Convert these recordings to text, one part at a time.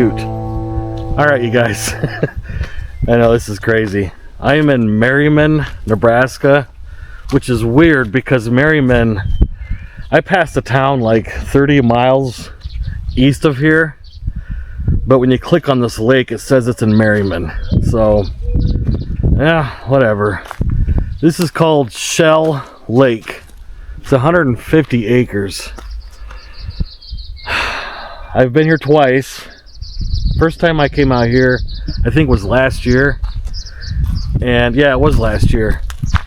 shoot. All right, you guys. I know this is crazy. I am in Merriman, Nebraska, which is weird because Merriman, I passed a town like 30 miles east of here, but when you click on this lake, it says it's in Merriman. So, yeah, whatever. This is called Shell Lake. It's 150 acres. I've been here twice. First time I came out here, I think was last year. And yeah, it was last year.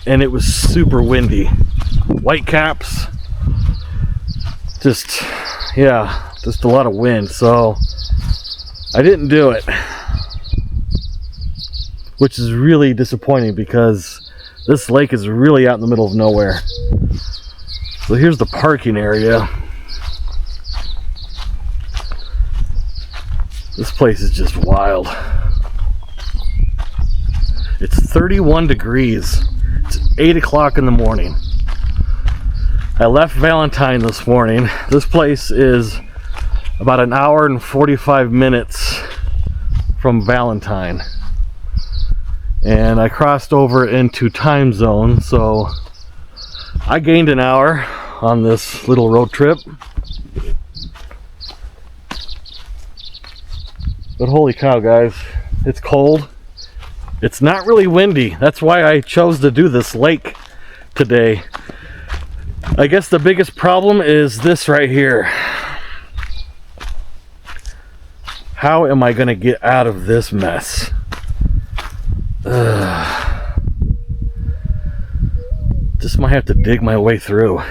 And it was super windy. White caps. Just a lot of wind. So I didn't do it. Which is really disappointing because this lake is really out in the middle of nowhere. So here's the parking area. This place is just wild. It's 31 degrees. It's 8 o'clock in the morning. I left Valentine this morning. This place is about an hour and 45 minutes from Valentine. And I crossed over into time zone, so I gained an hour on this little road trip. But holy cow, guys, it's cold. It's not really windy. That's why I chose to do this lake today. I guess the biggest problem is this right here. How am I gonna get out of this mess? Just might have to dig my way through.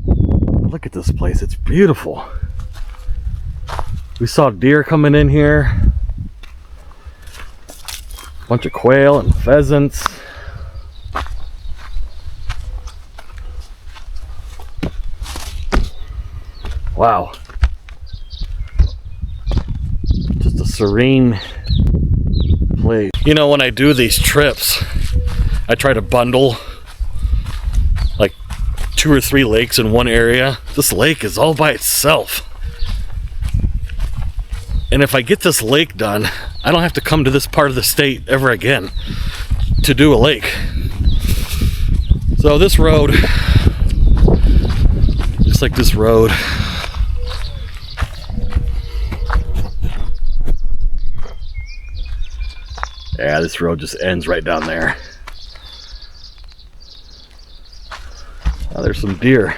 Look at this place, it's beautiful. We saw deer coming in here. Bunch of quail and pheasants. Wow. Just a serene place. You know, when I do these trips, I try to bundle like 2 or 3 lakes in one area. This lake is all by itself. And if I get this lake done, I don't have to come to this part of the state ever again to do a lake. So this road, looks like this road. Yeah, this road just ends right down there. Oh, there's some deer.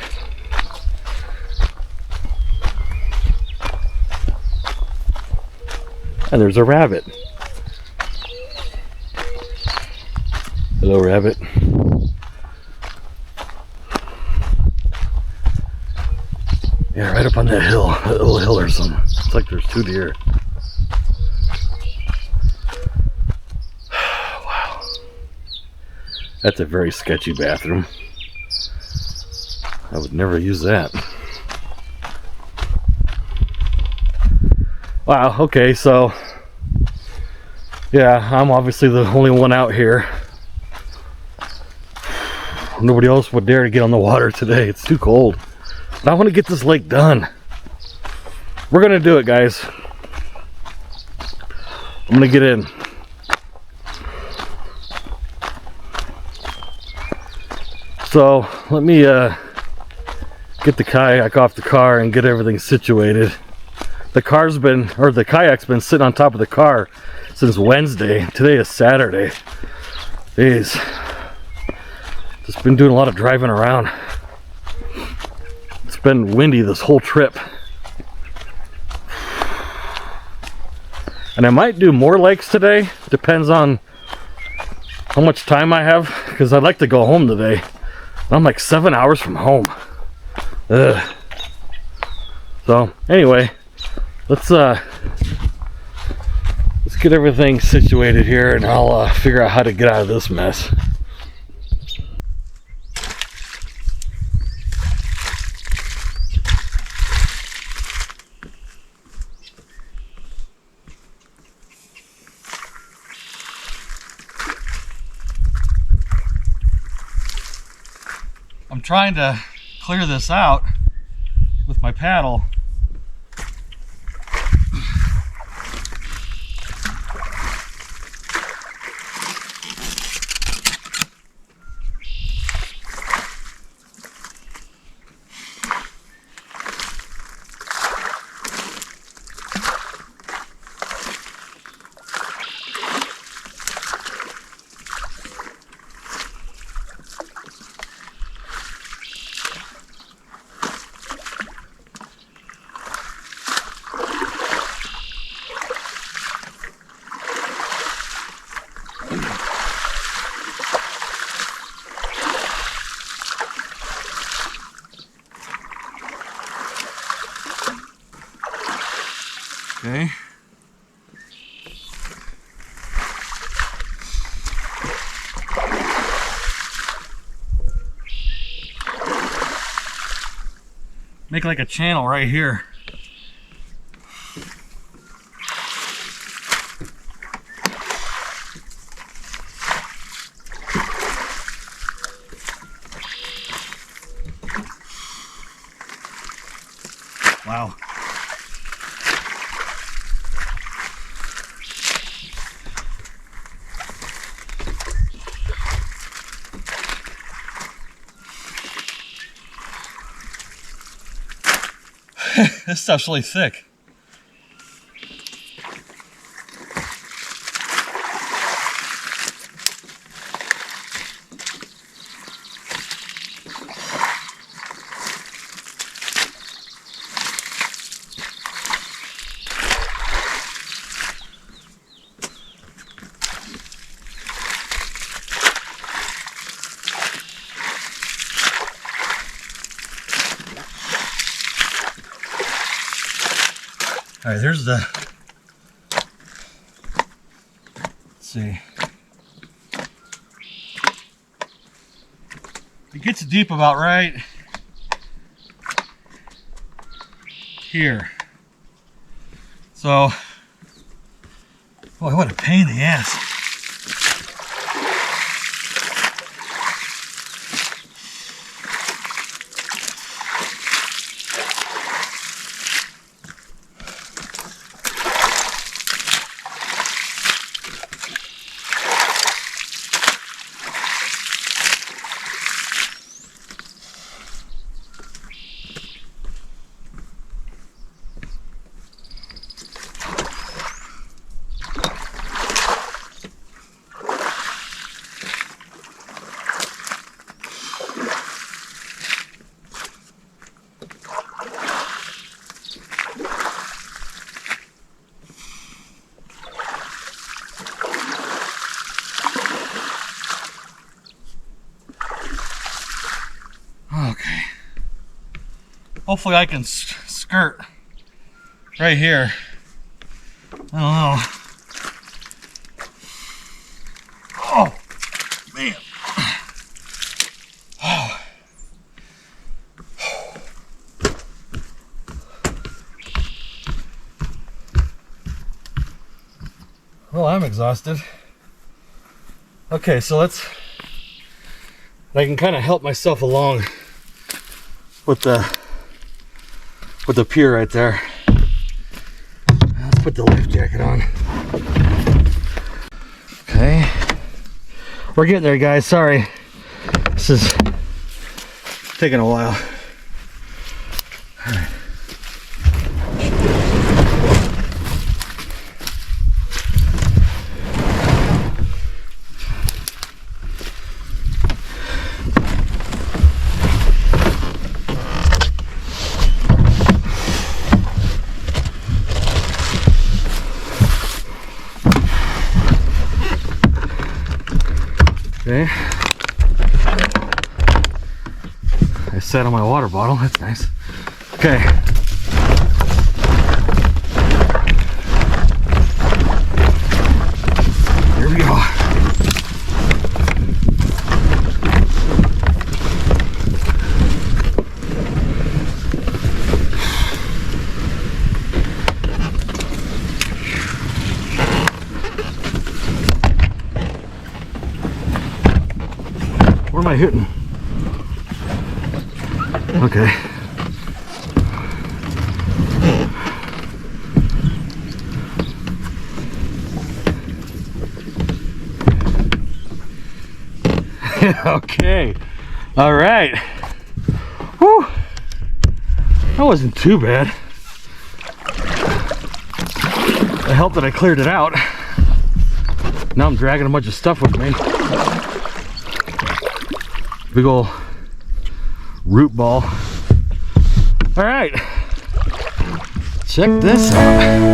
And there's a rabbit. Hello, rabbit. Yeah, right up on that hill, that little hill or something. It's like there's 2 deer. Wow. That's a very sketchy bathroom. I would never use that. Wow, okay, so yeah, I'm obviously the only one out here. Nobody else would dare to get on the water today. It's too cold. But I want to get this lake done. We're gonna do it, guys. I'm gonna get in. So let me get the kayak off the car and get everything situated. The kayak's been sitting on top of the car since Wednesday. Today is Saturday. Jeez. Just been doing a lot of driving around. It's been windy this whole trip. And I might do more lakes today. Depends on how much time I have, because I'd like to go home today. I'm like 7 hours from home. Ugh. So anyway, let's get everything situated here, and I'll figure out how to get out of this mess. I'm trying to clear this out with my paddle. Okay. Make like a channel right here. Wow. This stuff's really thick. All right, there's the, let's see. It gets deep about right here. So, boy, what a pain in the ass. Okay. Hopefully I can skirt right here. I don't know. Oh, man. Oh. Well, I'm exhausted. Okay, so I can kind of help myself along with the pier right there. Let's put the life jacket on. Okay, we're getting there, guys. Sorry, this is taking a while. All right. Okay. I sat on my water bottle, that's nice. Okay. Here we go. Where am I hitting? Okay. Okay. All right. Whew. That wasn't too bad. It helped that I cleared it out. Now I'm dragging a bunch of stuff with me. Big ol' root ball. All right, check this out.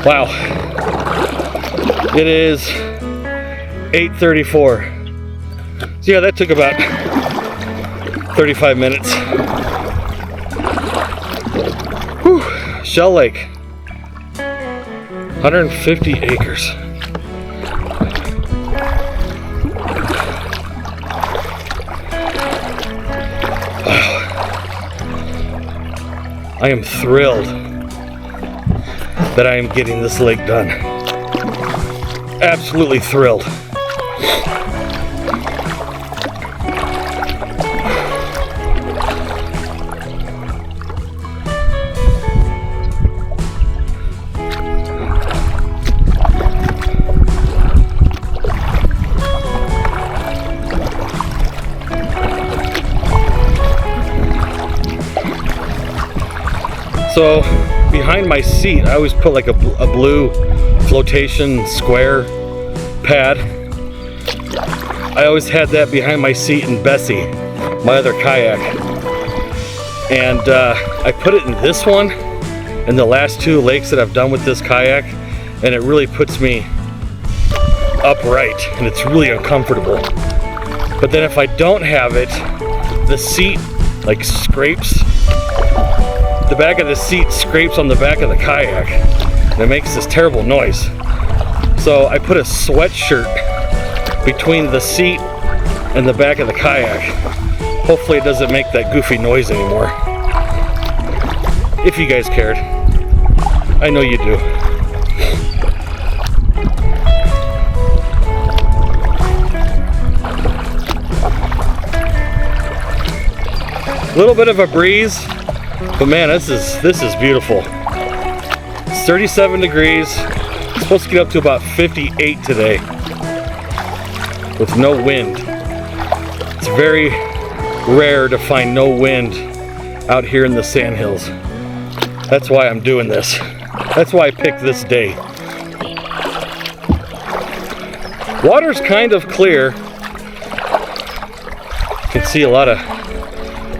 Wow. It is 8:34. So yeah, that took about 35 minutes. Whew. Shell Lake. 150 acres. Wow. I am thrilled that I am getting this lake done. Absolutely thrilled. So behind my seat, I always put like a blue flotation square pad. I always had that behind my seat in Bessie, my other kayak. And I put it in this one and the last two lakes that I've done with this kayak, and it really puts me upright and it's really uncomfortable. But then if I don't have it, the seat like scrapes. The back of the seat scrapes on the back of the kayak and it makes this terrible noise. So I put a sweatshirt between the seat and the back of the kayak. Hopefully it doesn't make that goofy noise anymore. If you guys cared. I know you do. A little bit of a breeze. But man, this is beautiful. It's 37 degrees. It's supposed to get up to about 58 today with no wind. It's very rare to find no wind out here in the Sandhills. That's why I'm doing this. That's why I picked this day. Water's kind of clear. You can see a lot of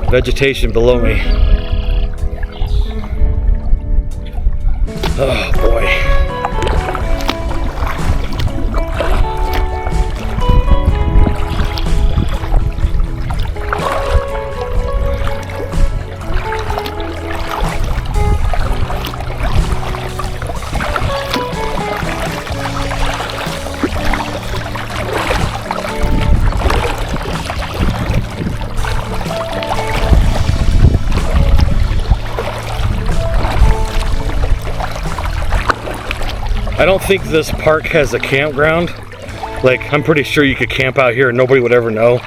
vegetation below me. Oh boy. I don't think this park has a campground. Like, I'm pretty sure you could camp out here and nobody would ever know.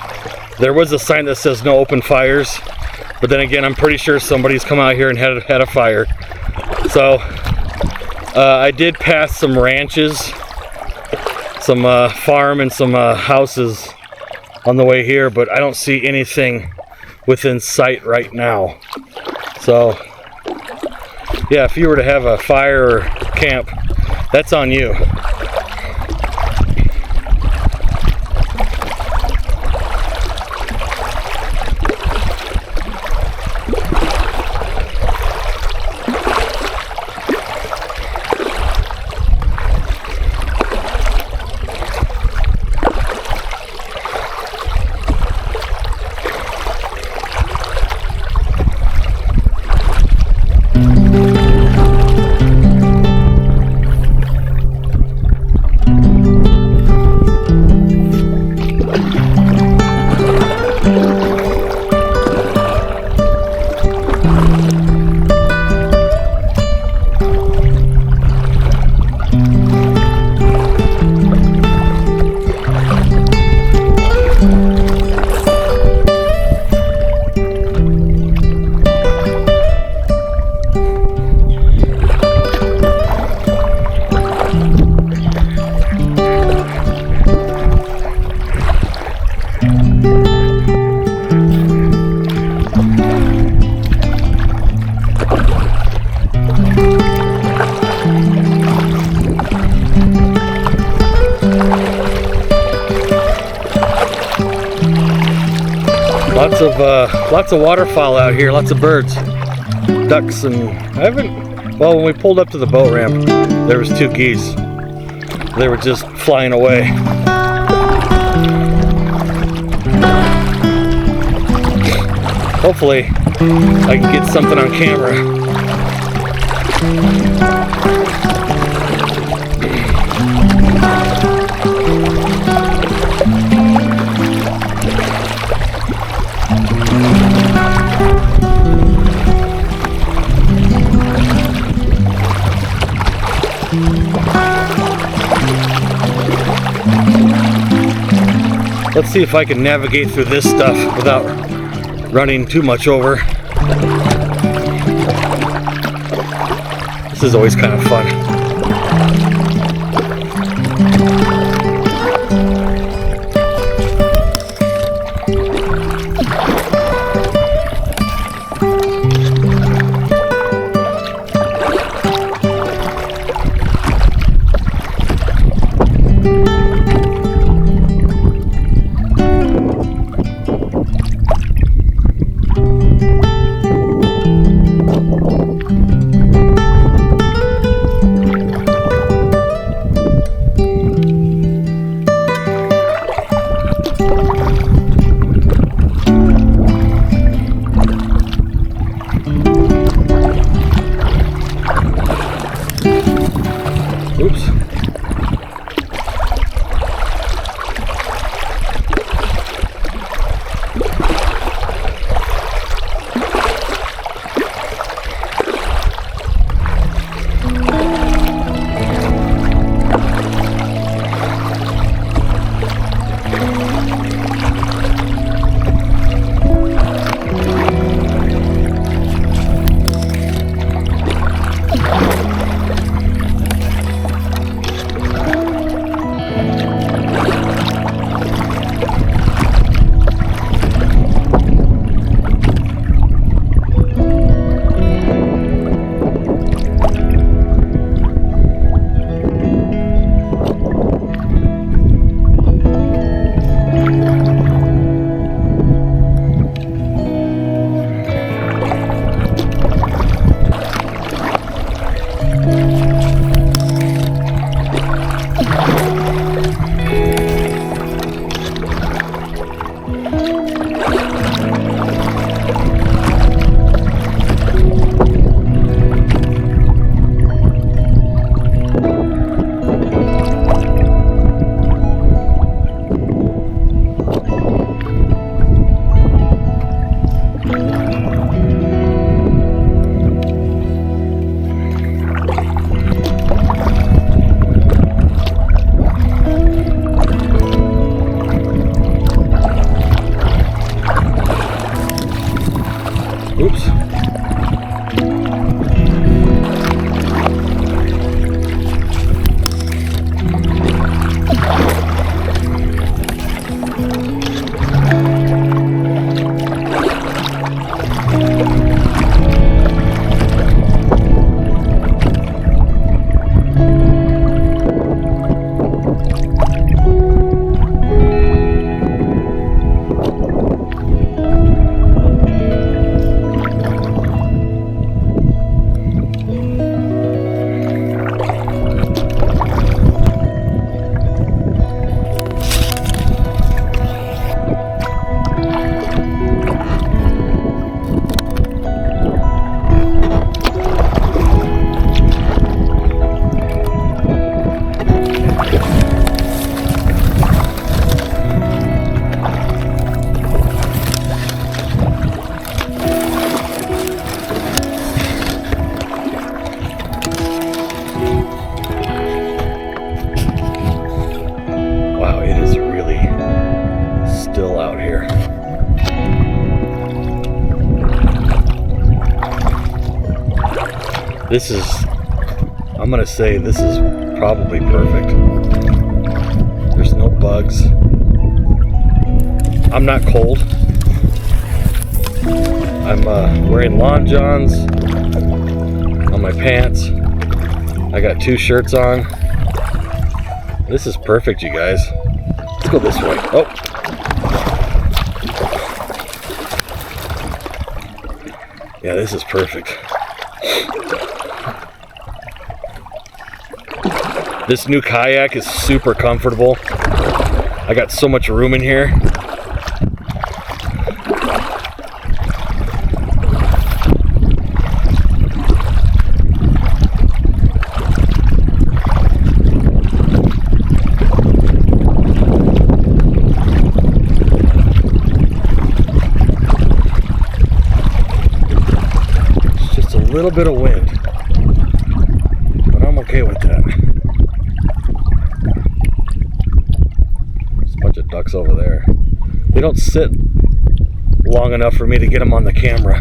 There was a sign that says no open fires, but then again, I'm pretty sure somebody's come out here and had a fire. So, I did pass some ranches, some farm and some houses on the way here, but I don't see anything within sight right now. So, yeah, if you were to have a fire or camp, that's on you. Lots of waterfowl out here, lots of birds, ducks, and well, when we pulled up to the boat ramp, There was 2 geese. They were just flying away. Hopefully I can get something on camera. Let's see if I can navigate through this stuff without running too much over. This is always kind of fun. This is, I'm gonna say this is probably perfect. There's no bugs. I'm not cold. I'm wearing lawn johns on my pants. I got 2 shirts on. This is perfect, you guys. Let's go this way. Oh. Yeah, this is perfect. This new kayak is super comfortable. I got so much room in here. It's just a little bit of wind, but I'm okay with that. Ducks over there. They don't sit long enough for me to get them on the camera.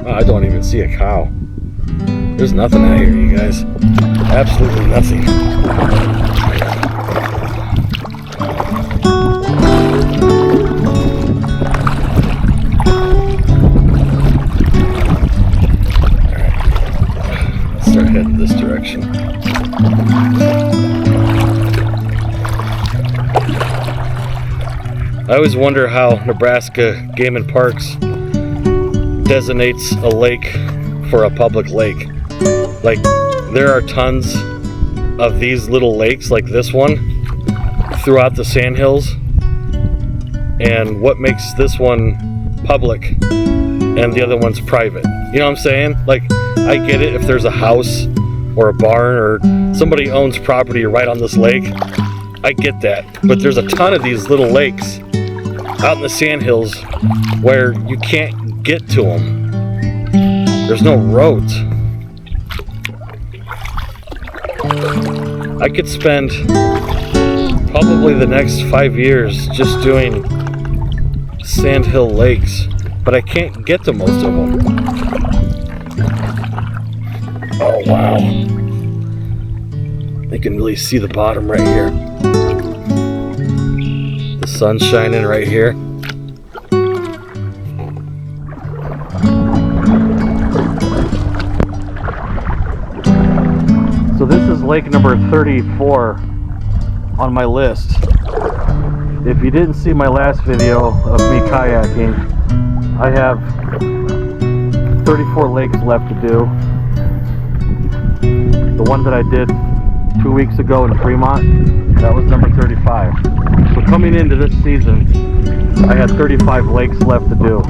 I don't even see a cow. There's nothing out here, you guys. Absolutely nothing. Alright, let's start heading this direction. I always wonder how Nebraska Game and Parks designates a lake for a public lake. Like, there are tons of these little lakes like this one throughout the Sandhills, and what makes this one public and the other one's private? You know what I'm saying? Like, I get it if there's a house or a barn or somebody owns property right on this lake, I get that, but there's a ton of these little lakes out in the Sandhills where you can't get to them. There's no roads. I could spend probably the next 5 years just doing sandhill lakes, but I can't get to most of them. Oh wow. You can really see the bottom right here. The sun's shining right here. So this is lake number 34 on my list. If you didn't see my last video of me kayaking, I have 34 lakes left to do. The one that I did 2 weeks ago in Fremont, that was number 35. So coming into this season, I had 35 lakes left to do.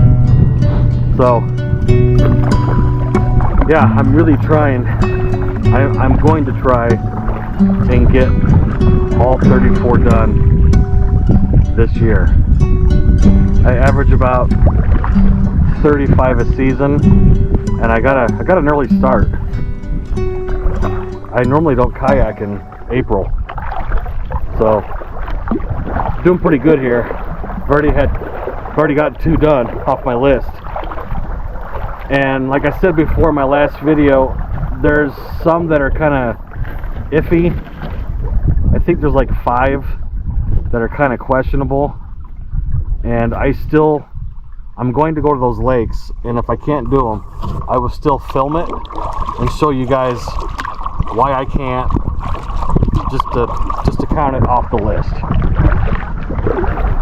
So yeah, I'm really trying. I'm going to try and get all 34 done this year. I average about 35 a season, and I got an early start. I normally don't kayak in April, so doing pretty good here. I've already got 2 done off my list, and like I said before in my last video, there's some that are kind of iffy. I think there's like 5 that are kind of questionable, and I'm going to go to those lakes, and if I can't do them, I will still film it and show you guys why I can't, just to count it off the list.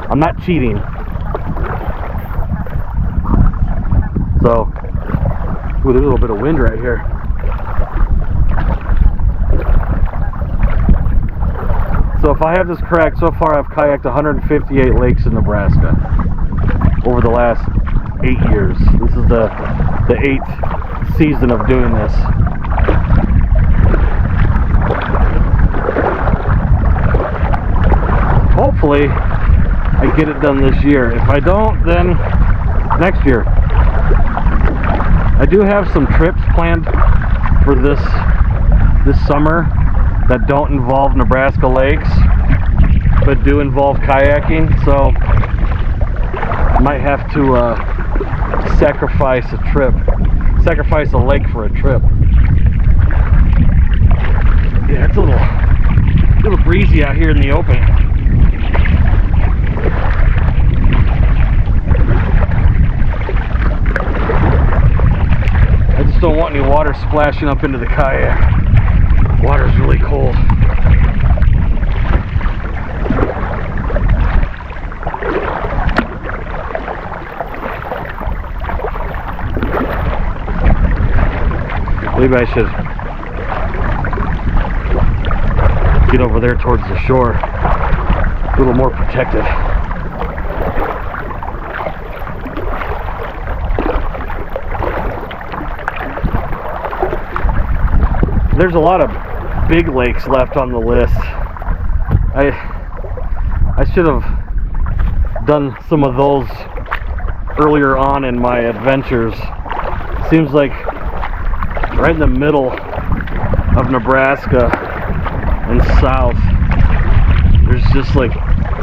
I'm not cheating. So, ooh, there's a little bit of wind right here. So if I have this correct, so far I've kayaked 158 lakes in Nebraska over the last 8 years. This is the 8th season of doing this. Hopefully I get it done this year. If I don't, then next year. I do have some trips planned for this summer that don't involve Nebraska lakes, but do involve kayaking. So I might have to sacrifice a lake for a trip. Yeah, it's a little breezy out here in the open. I just don't want any water splashing up into the kayak. Water's really cold. Maybe I should get over there towards the shore, a little more protected. There's a lot of big lakes left on the list. I should have done some of those earlier on in my adventures. Seems like right in the middle of Nebraska and south, there's just like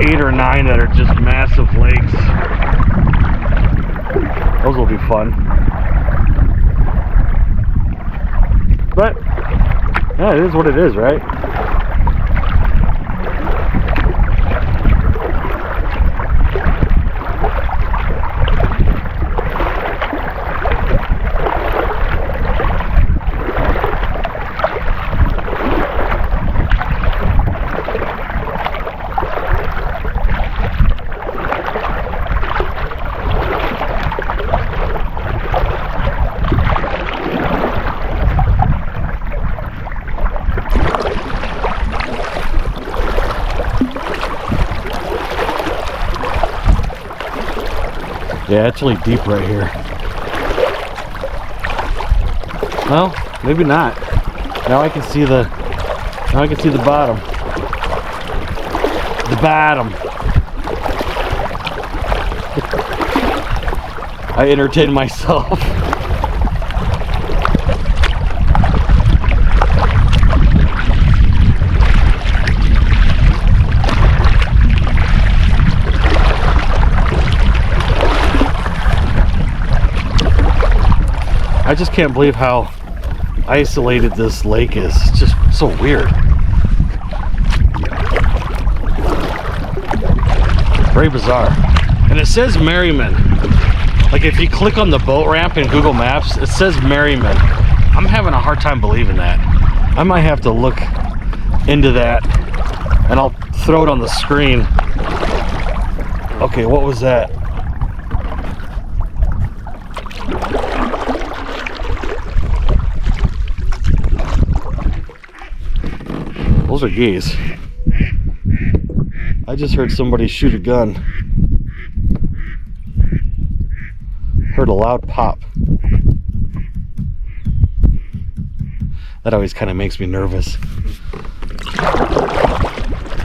8 or 9 that are just massive lakes. Those will be fun. But yeah, it is what it is, right? Yeah, it's really deep right here. Well, maybe not. Now I can see the bottom. The bottom. I entertain myself. I just can't believe how isolated this lake is. It's just so weird. Very bizarre. And it says Merriman. Like if you click on the boat ramp in Google Maps, it says Merriman. I'm having a hard time believing that. I might have to look into that, and I'll throw it on the screen. Okay, what was that? Those are geese. I just heard somebody shoot a gun. Heard a loud pop. That always kind of makes me nervous.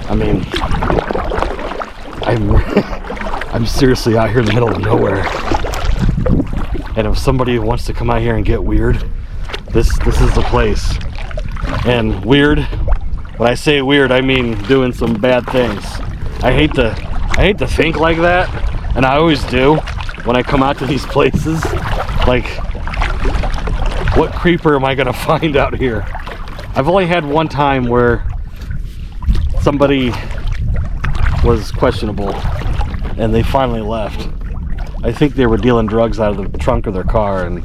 I mean, I'm seriously out here in the middle of nowhere. And if somebody wants to come out here and get weird, this is the place. And weird, when I say weird, I mean doing some bad things. I hate to think like that, and I always do when I come out to these places. Like, what creeper am I gonna find out here? I've only had one time where somebody was questionable and they finally left. I think they were dealing drugs out of the trunk of their car, and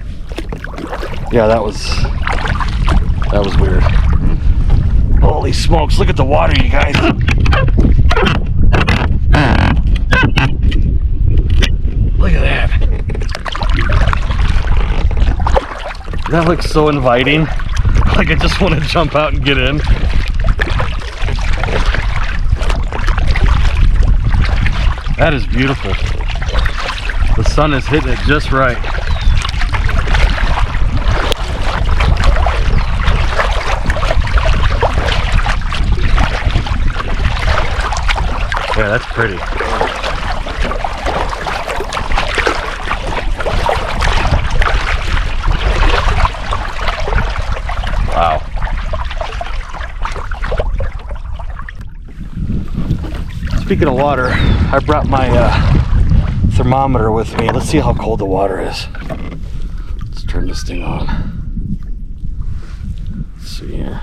yeah, that was weird. Holy smokes, look at the water, you guys. Look at that. That looks so inviting. Like I just want to jump out and get in. That is beautiful. The sun is hitting it just right. Yeah, that's pretty. Speaking of water, I brought my thermometer with me. Let's see how cold the water is. Let's turn this thing on. Let's see here.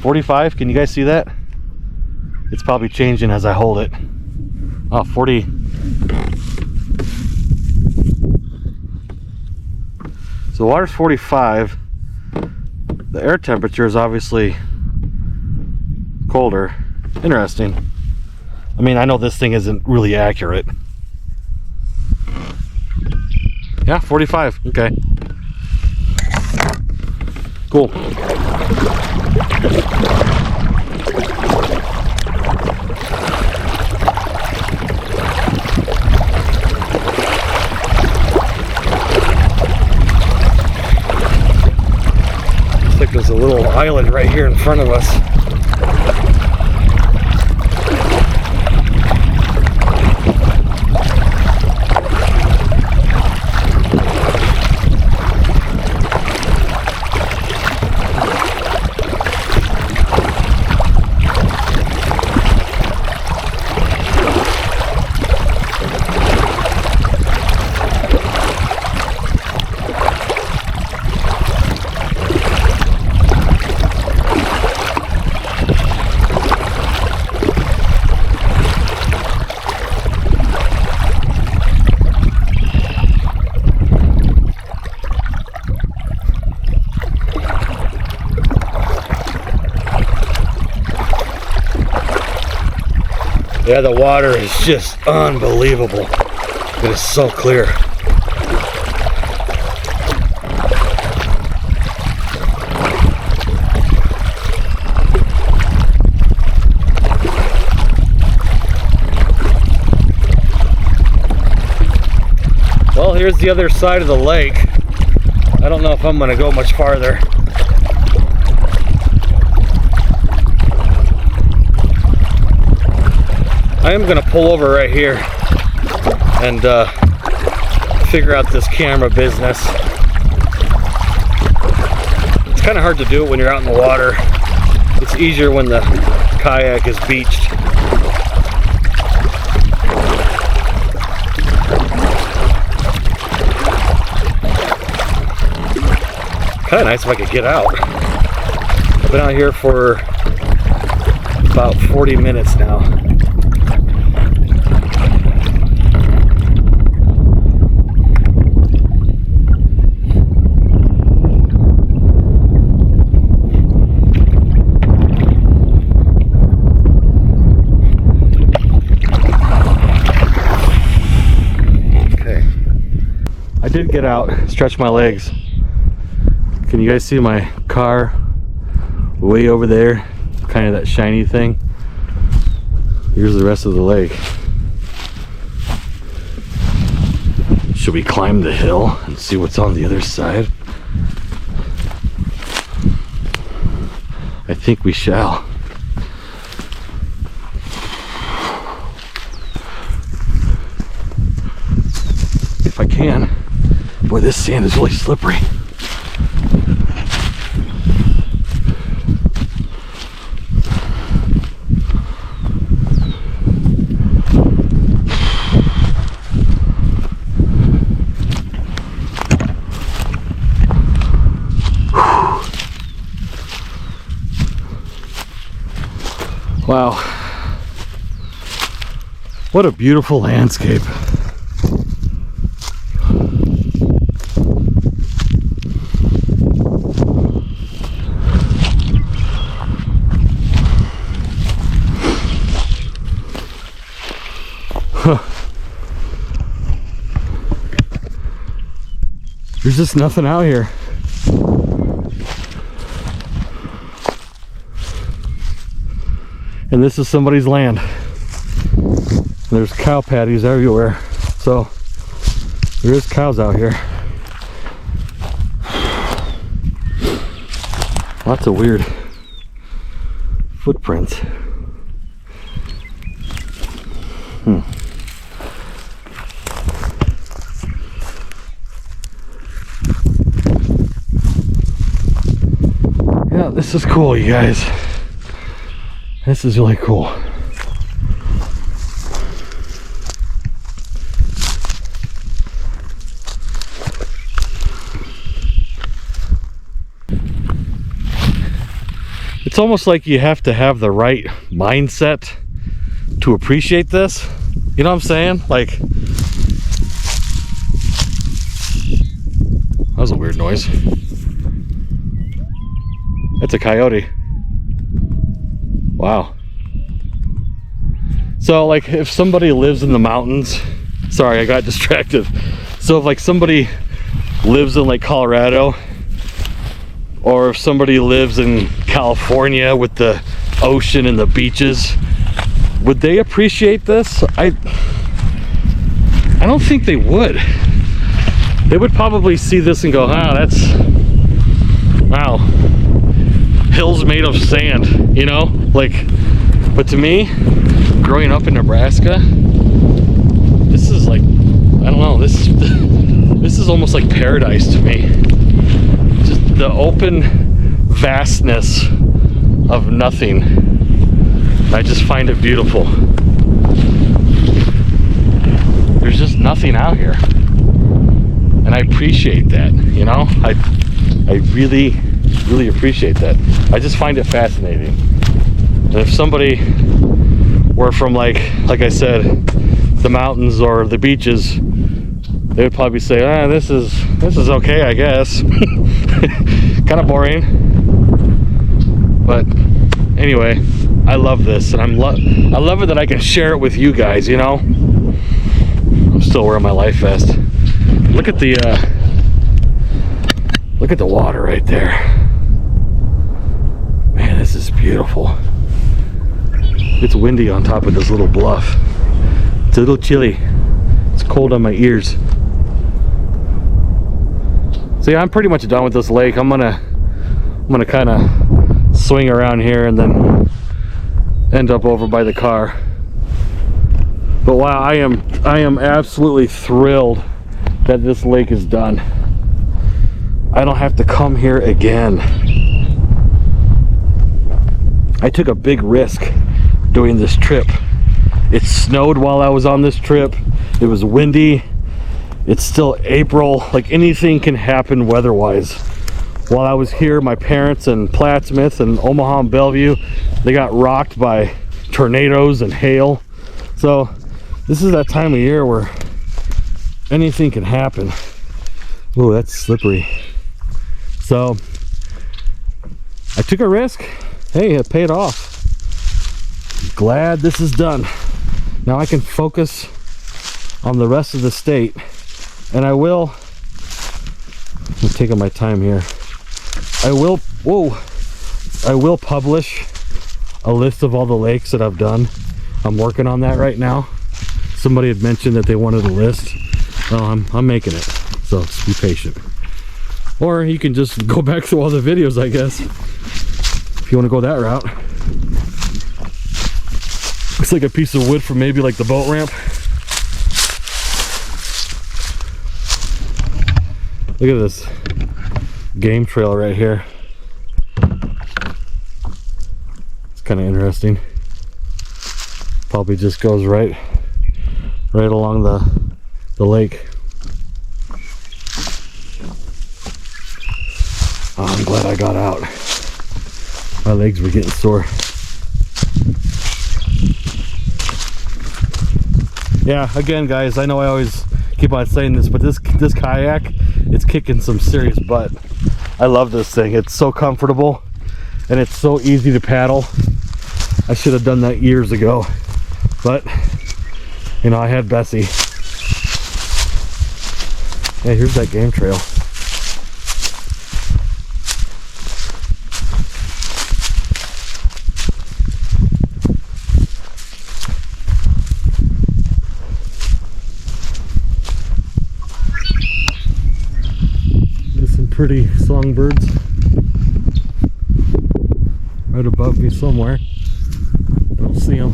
$45. Can you guys see that? It's probably changing as I hold it. Oh, 40. So the water's 45. The air temperature is obviously colder. Interesting. I mean, I know this thing isn't really accurate. Yeah, 45. Okay. Cool. Looks like there's a little island right here in front of us. Yeah, the water is just unbelievable. It is so clear. Well, here's the other side of the lake. I don't know if I'm going to go much farther. I am going to pull over right here and figure out this camera business. It's kind of hard to do it when you're out in the water. It's easier when the kayak is beached. Kind of nice if I could get out. I've been out here for about 40 minutes now. I did get out, stretch my legs. Can you guys see my car way over there? Kind of that shiny thing. Here's the rest of the lake. Should we climb the hill and see what's on the other side? I think we shall. If I can. Boy, this sand is really slippery. Wow. What a beautiful landscape. There's just nothing out here. And this is somebody's land. There's cow patties everywhere. So there is cows out here. Lots of weird footprints. Yeah, this is cool, you guys. This is really cool. It's almost like you have to have the right mindset to appreciate this. You know what I'm saying? Like, that was a weird noise. It's a coyote. Wow. So like if somebody lives in the mountains, sorry, I got distracted. So if like somebody lives in like Colorado, or if somebody lives in California with the ocean and the beaches, would they appreciate this? I don't think they would. They would probably see this and go, ah, that's, wow, hills made of sand, you know? Like, but to me, growing up in Nebraska, this is like, I don't know, this is almost like paradise to me. Just the open vastness of nothing. I just find it beautiful. There's just nothing out here. And I appreciate that, you know? I really, really appreciate that. I just find it fascinating. And if somebody were from like I said, the mountains or the beaches, they would probably say, ah, this is okay, I guess. Kind of boring. But anyway, I love this, and I love it that I can share it with you guys, you know? I'm still wearing my life vest. Look at the water right there. Man, this is beautiful. It's windy on top of this little bluff. It's a little chilly. It's cold on my ears. So yeah, I'm pretty much done with this lake. I'm gonna kind of swing around here and then end up over by the car. But wow, I am absolutely thrilled that this lake is done. I don't have to come here again. I took a big risk doing this trip. It snowed while I was on this trip. It was windy. It's still April. Like, anything can happen weather-wise. While I was here, my parents in Plattsmouth and Omaha and Bellevue, they got rocked by tornadoes and hail. So this is that time of year where anything can happen. Ooh, that's slippery. So I took a risk. Hey, it paid off. Glad this is done. Now I can focus on the rest of the state, and I'm taking my time here. I will publish a list of all the lakes that I've done. I'm working on that right now. Somebody had mentioned that they wanted a list. Well, I'm making it, so just be patient. Or you can just go back through all the videos, I guess, if you want to go that route. Looks like a piece of wood from maybe like the boat ramp. Look at this game trail right here. It's kind of interesting. Probably just goes right along the lake. Oh, I'm glad I got out. My legs were getting sore. Yeah, again guys, I know I always keep on saying this, but this kayak, it's kicking some serious butt. I love this thing. It's so comfortable and it's so easy to paddle. I should have done that years ago, but you know, I had Bessie. Hey, here's that game trail. Pretty songbirds right above me somewhere. Don't see them.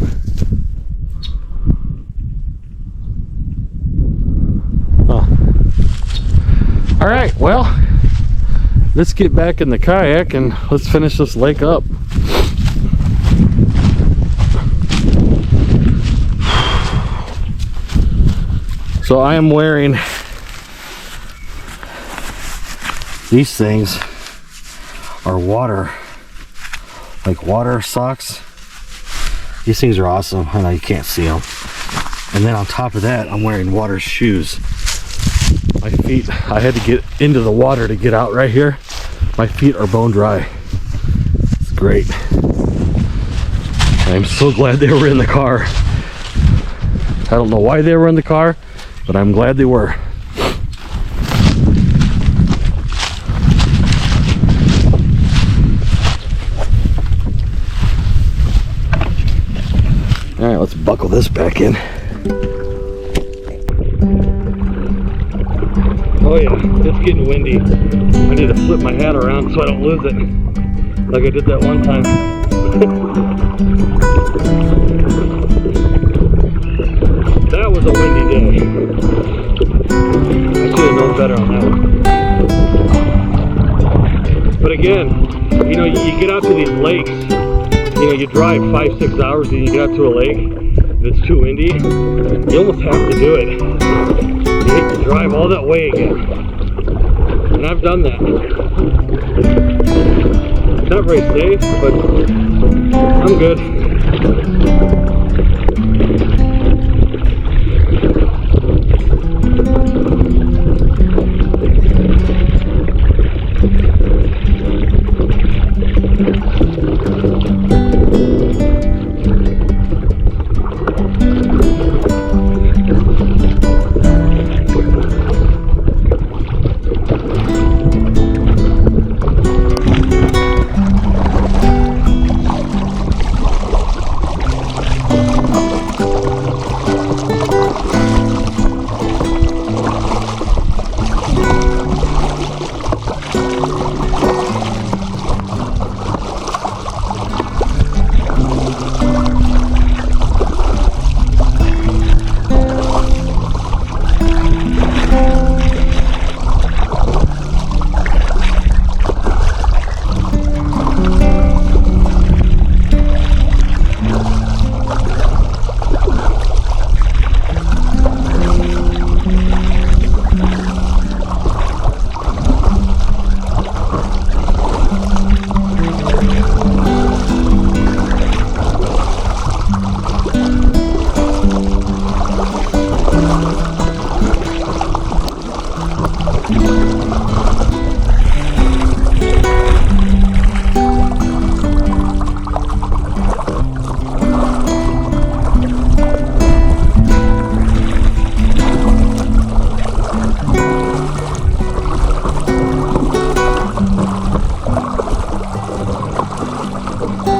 Oh. All right, well, let's get back in the kayak and let's finish this lake up. So I am wearing these things are water socks. These things are awesome. I know you can't see them. And then on top of that, I'm wearing water shoes. My feet, I had to get into the water to get out right here. My feet are bone dry. It's great. I'm so glad they were in the car. I don't know why they were in the car, but I'm glad they were. All right, let's buckle this back in. Oh yeah, it's getting windy. I need to flip my hat around so I don't lose it, like I did that one time. That was a windy day. I should have known better on that one. But again, you know, you get out to these lakes, you know, you drive 5-6 hours and you get out to a lake and it's too windy, you almost have to do it. You hate to drive all that way again. And I've done that. It's not very safe, but I'm good.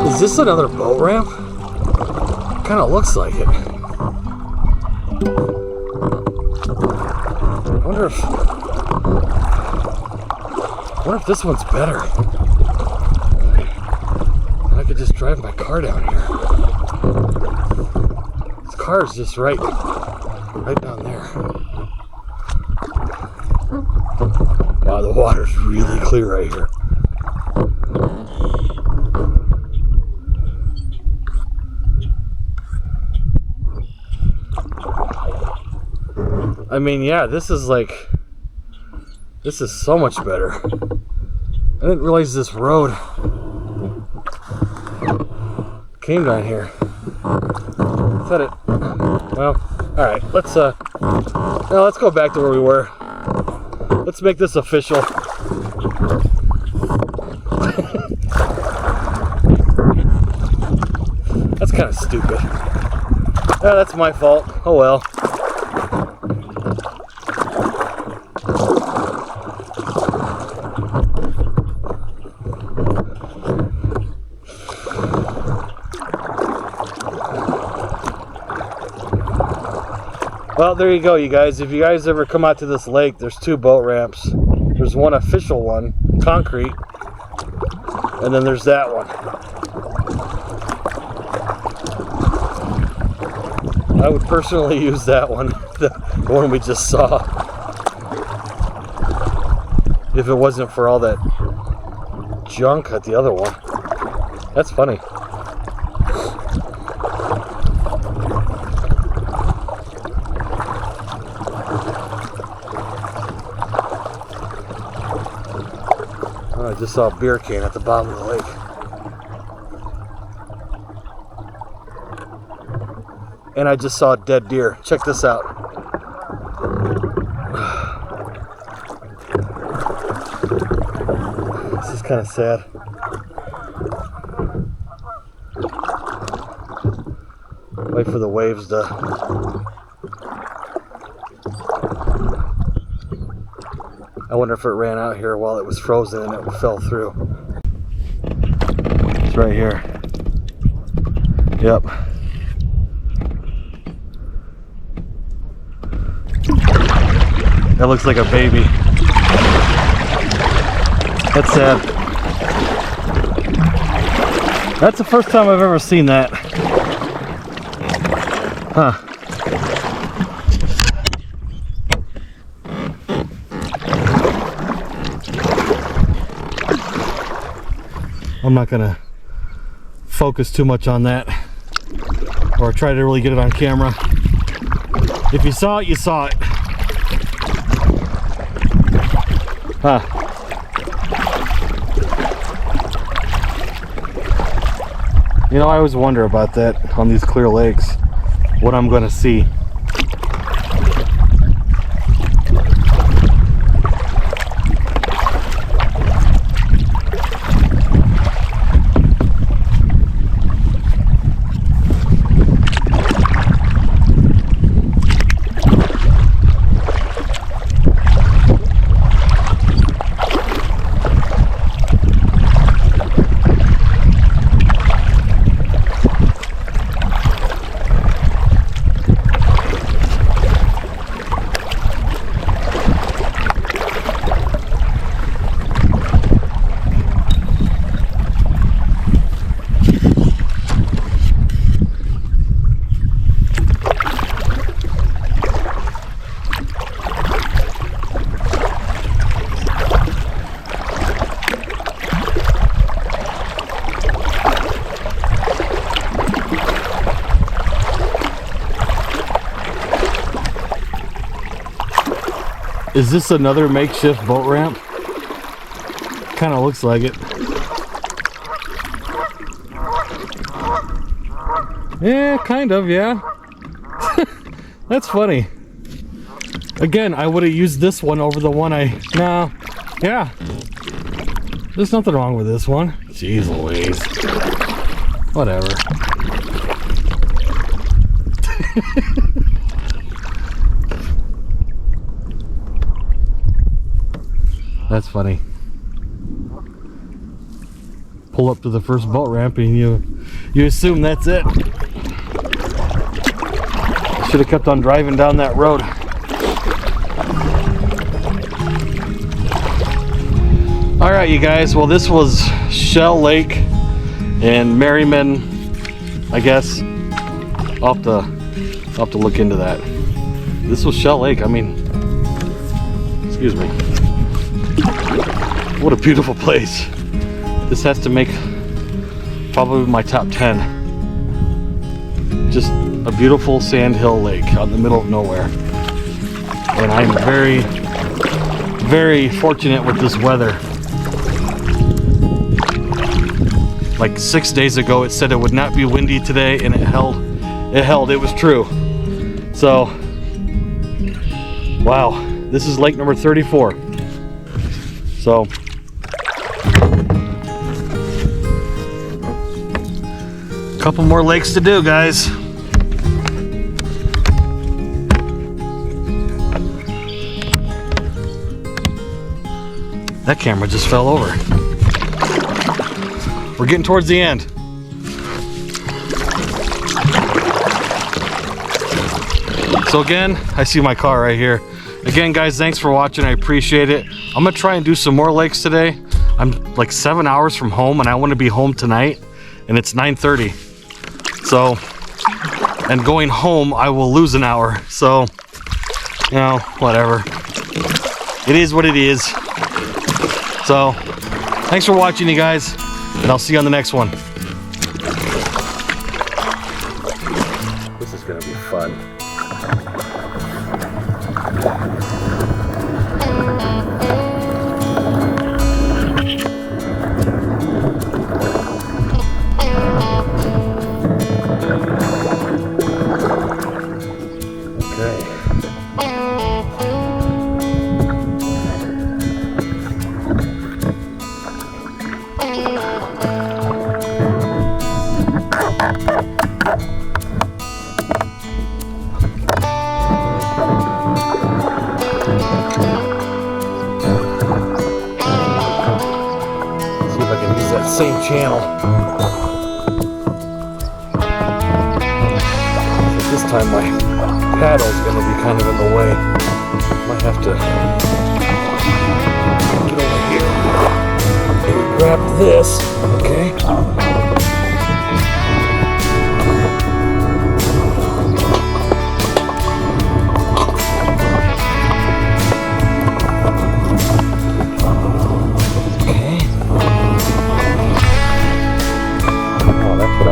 Is this another boat ramp? Kind of looks like it. I wonder if this one's better. And I could just drive my car down here. This car is just right down there. Wow, the water's really clear right here. I mean, yeah, this is so much better. I didn't realize this road came down here. I thought it, well, all right, let's go back to where we were. Let's make this official. That's kind of stupid. Yeah, that's my fault. Oh well. Well, there you go, you guys. If you guys ever come out to this lake, there's 2 boat ramps. There's one official one, concrete, and then there's that one. I would personally use that one, the one we just saw. if it wasn't for all that junk at the other one. That's funny. Oh, I just saw a beer can at the bottom of the lake. And I just saw a dead deer. Check this out. This is kind of sad. Wait for the waves to... I wonder if it ran out here while it was frozen and it fell through. It's right here. Yep. That looks like a baby. That's sad. That's the first time I've ever seen that. Huh. I'm not gonna focus too much on that or try to really get it on camera. If you saw it, you saw it. Huh. You know, I always wonder about that on these clear lakes, what I'm gonna see. Is this another makeshift boat ramp? Kind of looks like it. Yeah, kind of, yeah. That's funny. Again, I would have used this one over the one no, yeah. There's nothing wrong with this one. Jeez Louise. Whatever. That's funny. Pull up to the first boat ramp and you assume that's it. Should have kept on driving down that road. All right, you guys. Well, this was Shell Lake in Merriman, I guess. I'll have to look into that. This was Shell Lake. I mean, excuse me. What a beautiful place. This has to make probably my top 10. Just a beautiful sandhill lake out in the middle of nowhere. And I'm very, very fortunate with this weather. Like 6 days ago, it said it would not be windy today, and it held. It was true. So, wow, this is lake number 34. So, couple more lakes to do, guys. That camera just fell over. We're getting towards the end. So again, I see my car right here. Again, guys, thanks for watching. I appreciate it. I'm gonna try and do some more lakes today. I'm like 7 hours from home and I want to be home tonight, and it's 9:30. So, and going home, I will lose an hour. So, you know, whatever. It is what it is. So, thanks for watching, you guys, and I'll see you on the next one. This is gonna be fun. Same channel. So this time my paddle's gonna be kind of in the way. Might have to get over here and grab this. Okay.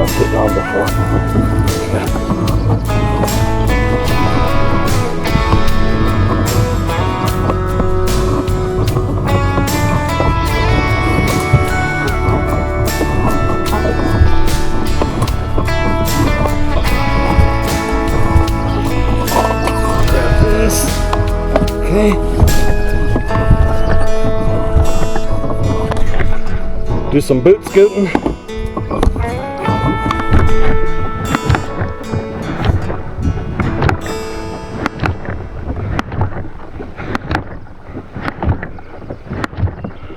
Sitting on before. Yeah. Grab this. Okay. Do some boot scooting.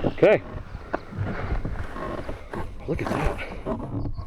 Okay. Look at that.